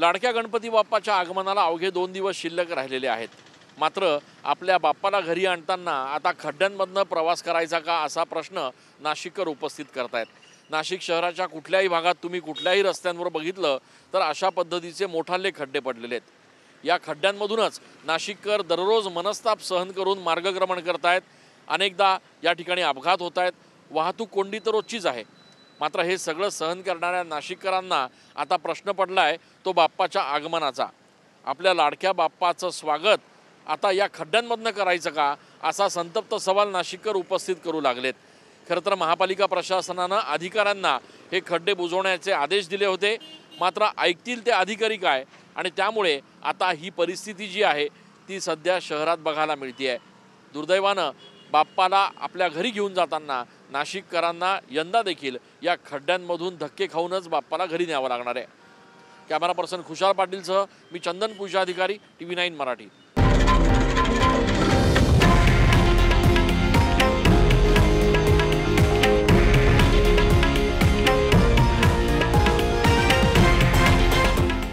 लाडक्या गणपती बाप्पाच्या आगमनाला अवघे 2 दिवस शिल्लक राहिलेले आहेत। मात्र आपल्या बाप्पाला घरी आणताना आता खड्ड्यांमधनं प्रवास करायचा का असा प्रश्न नाशिककर उपस्थित करतायत। नाशिक शहराच्या कुठल्याही भागात तुम्ही कुठल्याही रस्त्यांवर बघितलं तर अशा पद्धतीचे मोठाले खड्डे पडलेले आहेत। या खड्ड्यांमधूनच नाशिककर दररोज मनस्ताप सहन करून मार्गक्रमण करतायत। अनेकदा या ठिकाणी अपघात होत आहेत, वाहतूक कोंडी तर रोजचीच आहे। मात्र हे सगळं सहन करणाऱ्या नाशिककरांना आता प्रश्न पडलाय तो बाप्पाच्या आगमनाचा। आपल्या लाडक्या बाप्पाचं स्वागत आता या खड्ड्यांमधनं करायचं का असा संतप्त सवाल नाशिककर उपस्थित करू लागलेत। खरं तर महापालिका प्रशासनानं अधिकाऱ्यांना हे खड्डे बुजवण्याचे आदेश दिले होते, मात्र ऐकतील ते अधिकारी काय, आणि त्यामुळे आता ही परिस्थिती जी आहे ती सध्या शहरात बघायला मिळते। दुर्दैवानं बाप्पाला आपल्या घरी घेऊन जाताना नाशिककरांना यंदा देखील या खड्ड्यांमधून धक्के खाऊनच बाप्पाला घरी न्यावं लागणार आहे। कॅमेरा पर्सन खुशाल पाटीलसह मी चंदन पूजा अधिकारी, TV9 मराठी।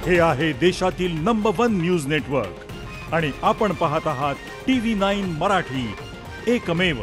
हे आहे देशातील नंबर 1 न्यूज नेटवर्क आणि आपण पाहत आहात TV9 मराठी, एकमेव।